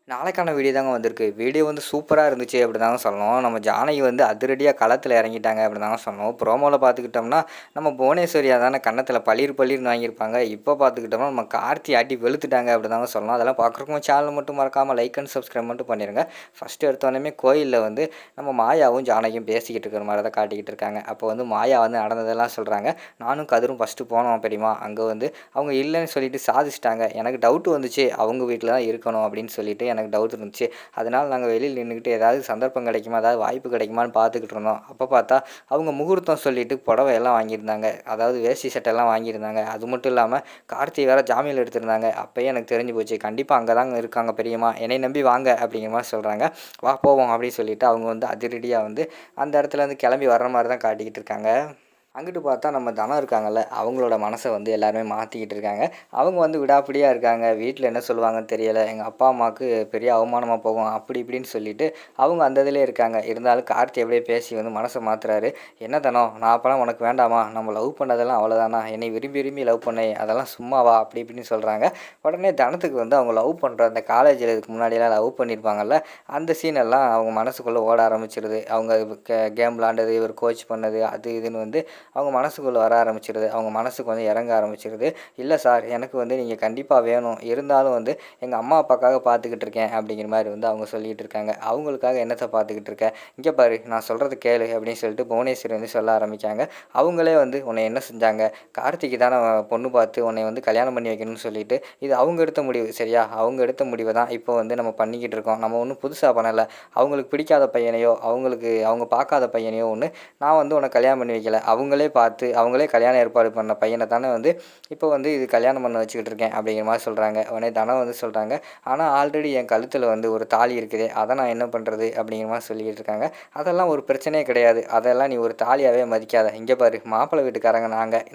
நாளைக்கான வீடியோ தாங்க வந்திருக்கு. வீடியோ வந்து சூப்பரா இருந்துச்சு அப்படிதாங்க சொல்லணும். நம்ம ஜானகி வந்து அதிரடியா களத்துல இறங்கிட்டாங்க அப்படிதாங்க சொல்லணும். ப்ரோமோல பார்த்துக்கிட்டோம்னா, நம்ம புவனேஸ்வரியா தானே கன்னத்துல பளீர் பளீர்னு வாங்கியிருப்பாங்க. இப்போ பார்த்துக்கிட்டோம்னா, நம்ம கார்த்தி ஆட்டி வெளுத்துட்டாங்க அப்படிதாங்க சொல்லணும். அதெல்லாம் பார்க்குறக்கும் சேனல் மட்டும் மறக்காம லைக் அண்ட் சப்ஸ்கிரைப் மட்டும் பண்ணிருங்க. ஃபர்ஸ்ட் எடுத்தோனமே கோயில்ல வந்து நம்ம மாயாவும் ஜானகியும் பேசிக்கிட்டு இருக்கிற மாரி தான் காட்டிக்கிட்டு இருக்காங்க. அப்போ வந்து மாயா வந்து நடந்ததெல்லாம் சொல்றாங்க. நானும் கதிரும் ஃபர்ஸ்ட்டு போனோம் பெரியம்மா. அங்க வந்து அவங்க இல்லன்னு சொல்லிட்டு சாதிச்சுட்டாங்க. எனக்கு டவுட் வந்துச்சு. அவங்க வீட்ல தான் இருக்கணும் அப்படின்னு சொல்லிட்டு எனக்கு டவுட் இருந்துச்சு. அதனால நாங்கள் வெளியில் நின்றுக்கிட்டு ஏதாவது சந்தர்ப்பம் கிடைக்குமா, ஏதாவது வாய்ப்பு கிடைக்குமான்னு பார்த்துக்கிட்டு இருந்தோம். அப்போ பார்த்தா அவங்க முகூர்த்தம் சொல்லிட்டு புடவை எல்லாம் வாங்கியிருந்தாங்க. அதாவது வேஷ்டி சட்டையெல்லாம் வாங்கியிருந்தாங்க. அது மட்டும் இல்லாமல் கார்த்தி வேற ஜாமீனில் எடுத்திருந்தாங்க. அப்போயே எனக்கு தெரிஞ்சு போச்சு, கண்டிப்பாக அங்கே தாங்க இருக்காங்க பெரியம்மா, என்னை நம்பி வாங்க அப்படிங்கிற மாதிரி சொல்கிறாங்க. வா போவோம் அப்படின்னு சொல்லிட்டு அவங்க வந்து அதிரடியாக வந்து அந்த இடத்துல இருந்து கிளம்பி வர்ற மாதிரி தான் காட்டிக்கிட்டு இருக்காங்க. அங்கிட்டு பார்த்தா நம்ம தனம் இருக்காங்கல்ல, அவங்களோட மனசை வந்து எல்லாருமே மாற்றிக்கிட்டு இருக்காங்க. அவங்க வந்து விடாப்பிடியா இருக்காங்க. வீட்டில் என்ன சொல்லுவாங்கன்னு தெரியலை, எங்கள் அப்பா அம்மாவுக்கு பெரிய அவமானமாக போகும் அப்படி இப்படின்னு சொல்லிட்டு அவங்க அந்த இதிலே இருக்காங்க. இருந்தாலும் கார்த்தி எப்படியே பேசி வந்து மனசை மாற்றுறாரு. என்ன தனம், நான் அப்போலாம் உனக்கு வேண்டாமா, நம்ம லவ் பண்ணதெல்லாம் அவ்வளோதானா, என்னை விரும்பி விரும்பி லவ் பண்ணேன், அதெல்லாம் சும்மாவா அப்படி இப்படின்னு சொல்கிறாங்க. உடனே தனத்துக்கு வந்து அவங்க லவ் பண்ணுற அந்த காலேஜில் இதுக்கு முன்னாடியெல்லாம் லவ் பண்ணியிருப்பாங்கல்ல, அந்த சீனெல்லாம் அவங்க மனசுக்குள்ளே ஓட ஆரம்பிச்சிருது. அவங்க கேம் விளாண்டது, இவர் கோச் பண்ணது, அது இதுன்னு வந்து அவங்க மனசுக்குள்ளே வர ஆரம்பிச்சிருது. அவங்க மனசுக்கு வந்து இறங்க ஆரம்பிச்சிருது. இல்லை சார், எனக்கு வந்து நீங்கள் கண்டிப்பாக வேணும், இருந்தாலும் வந்து எங்கள் அம்மா அப்பாக்காக பார்த்துக்கிட்டு இருக்கேன் அப்படிங்கிற மாதிரி வந்து அவங்க சொல்லிகிட்டு இருக்காங்க. அவங்களுக்காக என்னத்தை பார்த்துக்கிட்டு இருக்கேன், இங்கே பாரு நான் சொல்கிறது கேளு அப்படின்னு சொல்லிட்டு புவனேஸ்வரி வந்து சொல்ல ஆரம்பிக்காங்க. அவங்களே வந்து உன்னை என்ன செஞ்சாங்க, கார்த்திக்கு தானே பொண்ணு பார்த்து உன்னை வந்து கல்யாணம் பண்ணி வைக்கணும்னு சொல்லிட்டு, இது அவங்க எடுத்த முடிவு சரியா, அவங்க எடுத்த முடிவை தான் இப்போ வந்து நம்ம பண்ணிக்கிட்டு இருக்கோம். நம்ம ஒன்றும் புதுசாக பண்ணலை. அவங்களுக்கு பிடிக்காத பையனையோ அவங்க பார்க்காத பையனையோ ஒன்று நான் வந்து உன்னை கல்யாணம் பண்ணி வைக்கல. அவங்களே பார்த்து அவங்களே கல்யாணம் ஏற்பாடு பண்ண பையனை தானே வந்து இப்போ வந்து இது கல்யாணம் பண்ண வச்சுக்கிட்டு இருக்கேன் அப்படிங்கிற மாதிரி சொல்கிறாங்க. உடனே தனம் வந்து சொல்கிறாங்க, ஆனால் ஆல்ரெடி என் கழுத்தில் வந்து ஒரு தாலி இருக்குதே, அதை நான் என்ன பண்ணுறது அப்படிங்கிற மாதிரி சொல்லிக்கிட்டு இருக்காங்க. அதெல்லாம் ஒரு பிரச்சனையே கிடையாது, அதெல்லாம் நீ ஒரு தாலியாகவே மதிக்காத. இங்கே பாரு, மாப்பிள்ளை வீட்டுக்காரங்க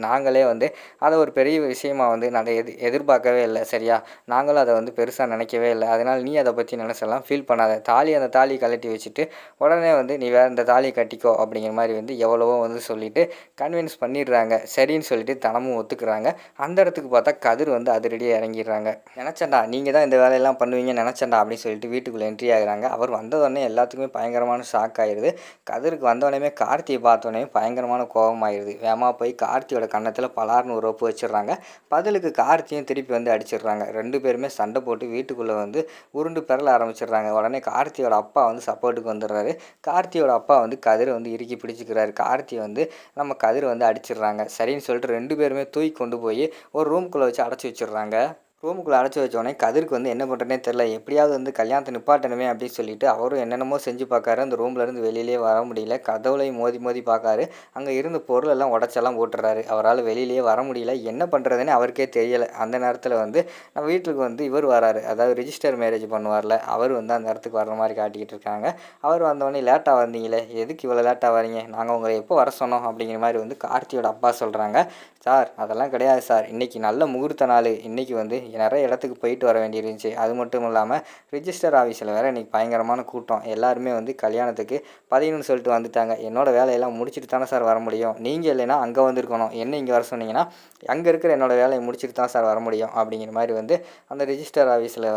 நாங்களே வந்து அதை ஒரு பெரிய விஷயமா வந்து நான் எதிர்பார்க்கவே இல்லை சரியா, நாங்களும் அதை வந்து பெருசாக நினைக்கவே இல்லை. அதனால் நீ அதை பற்றி நினச்செல்லாம் ஃபீல் பண்ணாத. அந்த தாலி கழட்டி வச்சுட்டு உடனே வந்து நீ வேறு இந்த தாலி கட்டிக்கோ அப்படிங்கிற மாதிரி வந்து எவ்வளவோ வந்து சொல்லிவிட்டு கன்வின்ஸ் பண்ணிடுறாங்க. சரின்னு சொல்லிட்டு தனமும் ஒத்துக்கிறாங்க. அந்த இடத்துக்கு பார்த்தா கதிர் வந்து அதிரடியாக இறங்கிடுறாங்க. நினச்சேன்டா நீங்கள் தான் இந்த வேலையெல்லாம் பண்ணுவீங்கன்னு நினச்சேன்டா அப்படின்னு சொல்லிட்டு வீட்டுக்குள்ளே என்ட்ரி ஆகுறாங்க. அவர் வந்தோடனே எல்லாத்துக்குமே பயங்கரமான ஷாக் ஆயிடுது. கதிருக்கு வந்தோடனே கார்த்தியை பார்த்தோன்னே பயங்கரமான கோபம் ஆயிடுது. வேகமாக போய் கார்த்தியோட கன்னத்தில் பலார்னு ஒரு ஒப்பு வச்சிடுறாங்க. பதிலுக்கு கார்த்தியும் திருப்பி வந்து அடிச்சிடுறாங்க. 2 பேருமே சண்டை போட்டு வீட்டுக்குள்ளே வந்து உருண்டு பெறல ஆரம்பிச்சிடுறாங்க. உடனே கார்த்தியோட அப்பா வந்து சப்போர்ட்டுக்கு வந்துடுறாரு. கார்த்தியோட அப்பா வந்து கதிரை வந்து இறுக்கி பிடிச்சிக்கிறாரு. கார்த்தி வந்து நம்ம கதிரை வந்து அடிச்சிடுறாங்க. சரின்னு சொல்லிட்டு 2 பேருமே தூக்கி கொண்டு போய் ஒரு ரூம்குள்ளே வச்சு அடைச்சி வச்சிடுறாங்க. ரூமுக்குள்ளே அடைச்சி வச்சோடனே கதிருக்கு வந்து என்ன பண்ணுறதுனே தெரில, எப்படியாவது வந்து கல்யாணத்தை நிப்பாட்டணுமே அப்படின்னு சொல்லிட்டு அவரும் என்னென்னமோ செஞ்சு பார்க்காரு. அந்த ரூம்லேருந்து வெளியிலே வர முடியல. கதவுலையும் மோதி மோதி பார்க்காரு. அங்கே இருந்த பொருளெல்லாம் உடச்செல்லாம் போட்டுறாரு. அவரால் வெளியிலேயே வர முடியல. என்ன பண்ணுறதுன்னு அவருக்கே தெரியலை. அந்த நேரத்தில் வந்து நம்ம வீட்டுக்கு வந்து இவர் வராரு, அதாவது ரிஜிஸ்டர் மேரேஜ் பண்ணுவார்ல, அவர் வந்து அந்த இடத்துக்கு வர்ற மாதிரி காட்டிக்கிட்டு இருக்காங்க. அவர் வந்தோடனே லேட்டாக வந்தீங்களே, எதுக்கு இவ்வளோ லேட்டாக வரீங்க, நாங்கள் உங்களை எப்போ வர சொன்னோம் அப்படிங்கிற மாதிரி வந்து கார்த்தியோட அப்பா சொல்கிறாங்க. சார் அதெல்லாம் கிடையாது சார், இன்றைக்கி நல்ல முகூர்த்த நாள், இன்றைக்கி வந்து நிறைய இடத்துக்கு போயிட்டு வர வேண்டியிருந்துச்சு. அது மட்டும் இல்லாமல் ரிஜிஸ்டர் ஆஃபீஸில் வேறு இன்றைக்கி பயங்கரமான கூட்டம், எல்லாருமே வந்து கல்யாணத்துக்கு பதிவுன்னு சொல்லிட்டு வந்துட்டாங்க. என்னோடய வேலையெல்லாம் முடிச்சுட்டு தானே சார் வர முடியும், நீங்கள் இல்லைன்னா அங்கே வந்திருக்கணும், என்ன இங்கே வர சொன்னீங்கன்னா அங்கே இருக்கிற என்னோடய வேலையை முடிச்சுட்டு தான் சார் வர முடியும் அப்படிங்கிற மாதிரி வந்து அந்த ரிஜிஸ்டர் ஆஃபீஸில்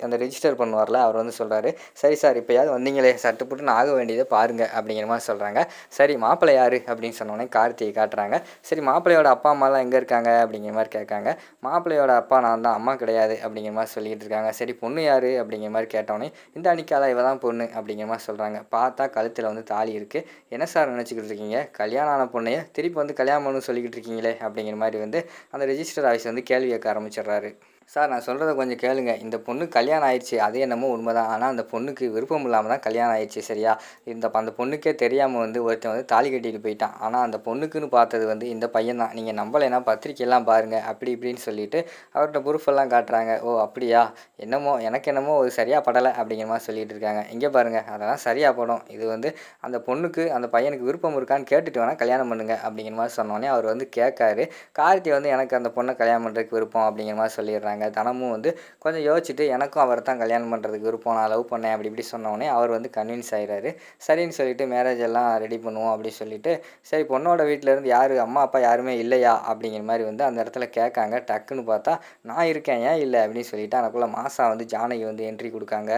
அந்த ரிஜிஸ்டர் பண்ணுவார்ல அவர் வந்து சொல்கிறாரு. சரி சார், இப்போயாவது வந்தீங்களே, சட்டுப்புட்டுன்னு ஆக வேண்டியதை பாருங்கள் அப்படிங்கிற மாதிரி சொல்கிறாங்க. சரி மாப்பிள்ளை யார் அப்படின்னு சொன்னோடனே கார்த்தியை காட்டுறாங்க. சரி மாப்பிள்ளையோட அப்பா அம்மாலாம் எங்கே இருக்காங்க அப்படிங்கிற மாதிரி கேட்காங்க. மாப்பிள்ளையோட அப்பா நான் தான், அம்மா கிடையாது அப்படிங்கிற மாதிரி சொல்லிகிட்டு இருக்காங்க. சரி பொண்ணு யார் அப்படிங்கிற மாதிரி கேட்டோன்னே இந்த அன்னிக்கால இவ தான் பொண்ணு அப்படிங்கிற மாதிரி சொல்கிறாங்க. பார்த்தா கழுத்தில் வந்து தாலி இருக்குது. என்ன சார் நினச்சிக்கிட்டு இருக்கீங்க, கல்யாணம் ஆன பொண்ணையே திருப்பி வந்து கல்யாணம் பண்ணு சொல்லிக்கிட்டு இருக்கீங்களே அப்படிங்கிற மாதிரி வந்து அந்த ரிஜிஸ்டர் ஆஃபீஸ் வந்து கேள்வி கேட்க ஆரம்பிச்சிடுறாரு. சார் நான் சொல்கிறத கொஞ்சம் கேளுங்க, இந்த பொண்ணு கல்யாணம் ஆயிடுச்சு, அது என்னமோ உண்மை தான். ஆனால் அந்த பொண்ணுக்கு விருப்பம் இல்லாமல் தான் கல்யாணம் ஆயிடுச்சு சரியா. அந்த பொண்ணுக்கே தெரியாமல் வந்து ஒருத்தன் வந்து தாலி கட்டிட்டு போயிட்டான். ஆனால் அந்த பொண்ணுக்குன்னு பார்த்தது வந்து இந்த பையன் தான். நீங்கள் நம்பலைன்னா பத்திரிக்கையெல்லாம் பாருங்கள் அப்படி இப்படின்னு சொல்லிட்டு அவர்கிட்ட ப்ரூஃபெல்லாம் காட்டுறாங்க. ஓ அப்படியா, என்னமோ எனக்கு என்னமோ ஒரு சரியாக படலை அப்படிங்கிற மாதிரி சொல்லிட்டு இருக்காங்க. இங்கே பாருங்கள், அதெல்லாம் சரியாக படம், இது வந்து அந்த பொண்ணுக்கு அந்த பையனுக்கு விருப்பம் இருக்கான்னு கேட்டுட்டு வேணால் கல்யாணம் பண்ணுங்க அப்படிங்கிற மாதிரி சொன்னோடனே அவர் வந்து கேட்காரு. கார்த்தி வந்து எனக்கு அந்த பொண்ணை கல்யாணம் பண்ணுறதுக்கு விருப்பம் அப்படிங்கிற மாதிரி சொல்லிடுறாங்க. ஆரம்பிச்சிடுறாங்க. தனமும் வந்து கொஞ்சம் யோசிச்சுட்டு எனக்கும் அவரை தான் கல்யாணம் பண்ணுறதுக்கு விருப்பம், நான் லவ் பண்ணேன் அப்படி இப்படி சொன்னோடனே அவர் வந்து கன்வின்ஸ் ஆயிடுறாரு. சரின்னு சொல்லிட்டு மேரேஜ் எல்லாம் ரெடி பண்ணுவோம் அப்படின்னு சொல்லிட்டு, சரி பொண்ணோட வீட்டிலேருந்து யார் அம்மா அப்பா யாருமே இல்லையா அப்படிங்கிற மாதிரி வந்து அந்த இடத்துல கேட்காங்க. டக்குன்னு பார்த்தா நான் இருக்கேன் ஏன் இல்லை அப்படின்னு சொல்லிட்டு அதுக்குள்ளே மாசா வந்து ஜானகி வந்து என்ட்ரி கொடுக்காங்க.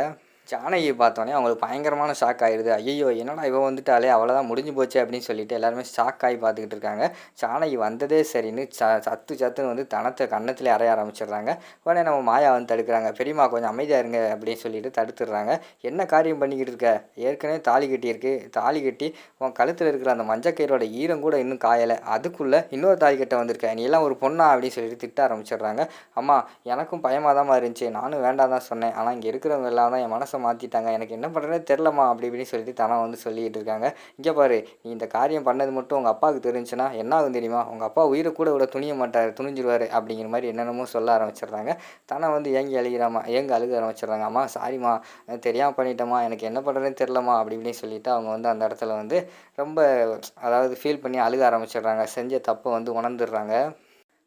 ஜானகியை பார்த்தோன்னே அவங்களுக்கு பயங்கரமான ஷாக் ஆயிடுது. ஐயய்யோ! என்னடா இவ வந்துட்டாளே! அவ்வளோதான் முடிஞ்சு போச்சே அப்படின்னு சொல்லிட்டு எல்லாருமே ஷாக் ஆகி பார்த்துக்கிட்டு இருக்காங்க. ஜானகி வந்ததே சரின்னு சத்துன்னு வந்து தனத்த கன்னத்திலே அறைய ஆரம்பிச்சிடுறாங்க. உடனே நம்ம மாயா வந்து தடுக்கிறாங்க. பெரியம்மா கொஞ்சம் அமைதியா இருங்க அப்படின்னு சொல்லிட்டு தடுத்துடுறாங்க. என்ன காரியம் பண்ணிக்கிட்டு இருக்க? ஏற்கனவே தாலி கட்டியிருக்கு. தாலி கட்டி உன் கழுத்தில் இருக்கிற அந்த மஞ்சக்கயிறோட ஈரம் கூட இன்னும் காயலை. அதுக்குள்ளே இன்னொரு தாலி கட்ட வந்திருக்க. நீ எல்லாம் ஒரு பொண்ணா அப்படின்னு சொல்லிட்டு திட்ட ஆரம்பிச்சிடுறாங்க. அம்மா எனக்கும் பயமாக தான் இருந்துச்சு. நானும் வேண்டாம் தான் சொன்னேன். ஆனால் இங்கே இருக்கிறவங்க எல்லாம் தான் என் மனசை மாற்றிட்டாங்க. எனக்கு என்ன பண்ணுறதுனே தெரிலம்மா அப்படி இப்படின்னு சொல்லிட்டு தனம் வந்து சொல்லிக்கிட்டு இருக்காங்க. இங்கே பாரு நீ இந்த காரியம் பண்ணது மட்டும் உங்கள் அப்பாவுக்கு தெரிஞ்சுன்னா என்ன ஆகும் தெரியுமா? உங்கள் அப்பா உயிரை கூட விட துணிய மாட்டார், துணிஞ்சிருவார் அப்படிங்கிற மாதிரி என்னென்னமோ சொல்ல ஆரம்பிச்சிடுறாங்க. தனம் வந்து ஏங்க அழுக ஆரம்பிச்சிடுறாங்க. அம்மா சாரிம்மா தெரியாமல் பண்ணிட்டேம்மா, எனக்கு என்ன பண்ணுறதுனே தெரிலம்மா அப்படி இப்படின்னு சொல்லிட்டு அவங்க வந்து அந்த இடத்துல வந்து ரொம்ப அதாவது ஃபீல் பண்ணி அழுக ஆரம்பிச்சிடுறாங்க. செஞ்ச தப்பை வந்து உணர்ந்துடுறாங்க.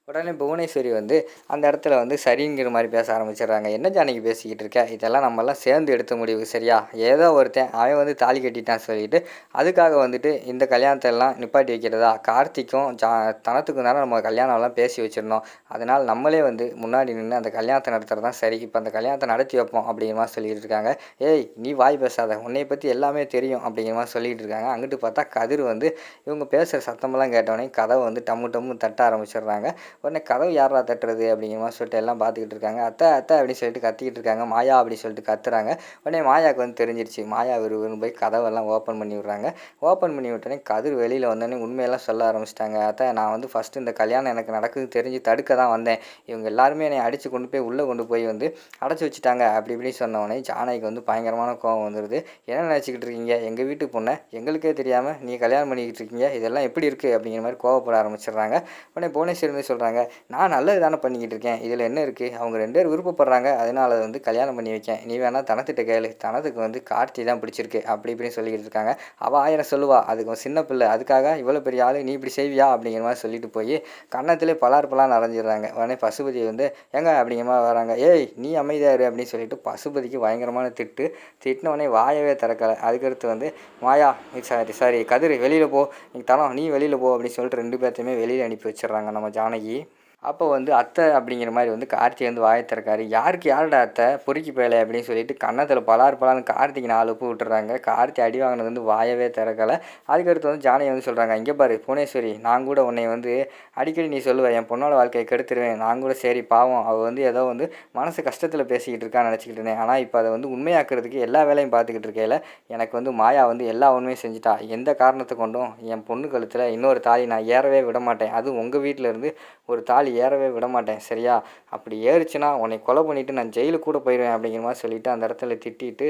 உடனே புவனேஸ்வரி வந்து அந்த இடத்துல வந்து சரிங்கிற மாதிரி பேச ஆரம்பிச்சிடுறாங்க. என்ன ஜானகி பேசிக்கிட்டு இருக்க? இதெல்லாம் நம்மலாம் சேர்ந்து எடுத்த முடிவு சரியா? ஏதோ ஒருத்தன் அவன் வந்து தாலி கட்டிட்டான் சொல்லிட்டு அதுக்காக வந்துட்டு இந்த கல்யாணத்தை எல்லாம் நிப்பாட்டி வைக்கிறதா? கார்த்திக்கும் தனத்துக்கும் தானே நம்ம கல்யாணம்லாம் பேசி வச்சிருந்தோம். அதனால் நம்மளே வந்து முன்னாடி நின்று அந்த கல்யாணத்தை நடத்துறது தான் சரி. இப்போ அந்த கல்யாணத்தை நடத்தி வைப்போம் அப்படிங்கிற மாதிரி சொல்லிக்கிட்டு இருக்காங்க. ஏய் நீ வாய் பேசாத, உன்னை பற்றி எல்லாமே தெரியும் அப்படிங்கிற மாதிரி சொல்லிகிட்டு இருக்காங்க. அங்கிட்டு பார்த்தா கதிர் வந்து இவங்க பேசுகிற சத்தமெல்லாம் கேட்டோடனே கதவை வந்து டம்மு டம்மு தட்ட ஆரம்பிச்சிடுறாங்க. உடனே கதவு யாரா தட்டுறது அப்படிங்கிற மாதிரி சொல்லிட்டு எல்லாம் பார்த்துக்கிட்டு இருக்காங்க. அத்தை அத்தை அப்படின்னு சொல்லிட்டு கத்திக்கிட்டு இருக்காங்க. மாயா அப்படின்னு சொல்லிட்டு கத்துறாங்க. உடனே மாயாவுக்கு வந்து தெரிஞ்சிருச்சு. மாயா விறுவிறுன்னு போய் கதவெல்லாம் ஓப்பன் பண்ணி விட்றாங்க. ஓப்பன் பண்ணி விட்டோடனே கதிர் வெளியில் வந்தோடனே உண்மையெல்லாம் சொல்ல ஆரம்பிச்சிட்டாங்க. அத்தை நான் வந்து ஃபஸ்ட்டு இந்த கல்யாணம் எனக்கு நடக்குது தெரிஞ்சு தடுக்க தான் வந்தேன். இவங்க எல்லாருமே என்னை அடித்து கொண்டு போய் உள்ளே கொண்டு போய் வந்து அடைச்சி வச்சுட்டாங்க அப்படி இப்படி சொன்னோடனே ஜானகிக்கு வந்து பயங்கரமான கோவம் வந்துடுது. என்ன நினச்சிக்கிட்டு இருக்கீங்க? எங்கள் வீட்டு பொண்ணை எங்களுக்கே தெரியாமல் நீ கல்யாணம் பண்ணிக்கிட்டு இருக்கீங்க, இதெல்லாம் எப்படி இருக்குது அப்படிங்கிற மாதிரி கோவப்பட ஆரம்பிச்சிடுறாங்க. உடனே புவனேஸ்வரி வந்து சொல்கிறாங்க, நான் நல்லது தானே பண்ணிக்கிட்டு இருக்கேன், இதில் என்ன இருக்குது? அவங்க 2 பேர் விருப்பப்படுறாங்க, அதனால் அதை வந்து கல்யாணம் பண்ணி வைக்கேன். நீ வேணால் தனத்திட்ட கேளு, தனத்துக்கு வந்து கார்த்தி தான் பிடிச்சிருக்கு அப்படி இப்படின்னு சொல்லிக்கிட்டு இருக்காங்க. அவள் 1000 சொல்லுவா, அதுக்கு சின்ன பிள்ளை, அதுக்காக இவ்வளோ பெரிய ஆள் நீ இப்படி செய்வியா அப்படிங்கிற மாதிரி சொல்லிட்டு போய் கன்னத்திலே பலார் நிறைஞ்சிடுறாங்க. உடனே பசுபதி வந்து ஏங்க அப்படிங்கிற மாதிரி வராங்க. ஏய் நீ அமைதியாரு அப்படின்னு சொல்லிட்டு பசுபதிக்கு பயங்கரமான திட்டினவொடனே வாயவே திறக்கலை. அதுக்கடுத்து வந்து மாயா சாரி கதிர் வெளியில் போ, நீ தனம் நீ வெளியில் போ அப்படின்னு சொல்லிட்டு 2 பேர்த்தையுமே வெளியில் அனுப்பி வச்சிடுறாங்க நம்ம ஜானகி. அப்போ வந்து அத்தை அப்படிங்கிற மாதிரி வந்து கார்த்தி வந்து வாயை திறக்காரு. யாருடா அத்தை பொறுக்கி போயலை அப்படின்னு சொல்லிட்டு கன்னத்தில் பலார்னு கார்த்திக்கு 4 உப்பு விட்டுறாங்க. கார்த்தி அடி வாங்கினது வந்து வாயவே திறக்கலை. அதுக்கடுத்து வந்து ஜானகி வந்து சொல்கிறாங்க, இங்கே பாரு புவனேஸ்வரி, நான் கூட உன்னை வந்து அடிக்கடி நீ சொல்லுவேன் என் பொண்ணோட வாழ்க்கையை கெடுத்துருவேன், நான் கூட சரி பாவம் அவள் வந்து ஏதோ வந்து மனசு கஷ்டத்தில் பேசிக்கிட்டு இருக்கான்னு நினச்சிக்கிட்டு இருந்தேன். ஆனால் இப்போ அதை வந்து உண்மையாக்குறதுக்கு எல்லா வேலையும் பார்த்துக்கிட்டு இருக்கையில் எனக்கு வந்து மாயா வந்து எல்லா உண்மையும் செஞ்சுட்டா. எந்த காரணத்தை கொண்டும் என் பொண்ணு கழுத்தில் இன்னொரு தாலி நான் ஏறவே விட மாட்டேன். அதுவும் உங்கள் வீட்டில் இருந்து ஒரு தாலி ஏறவே விட மாட்டேன் சரியா? அப்படி ஏறுச்சுன்னா உன்னை கொலை பண்ணிவிட்டு நான் ஜெயிலுக்கு கூட போயிடுவேன் அப்படிங்கிற மாதிரி சொல்லிவிட்டு அந்த இடத்துல திட்டிட்டு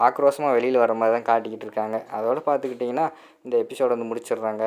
ஆக்ரோஷமாக வெளியில் வர மாதிரி தான் காட்டிக்கிட்டு இருக்காங்க. அதோடு பார்த்துக்கிட்டிங்கன்னா இந்த எபிசோட வந்து முடிச்சிடுறாங்க.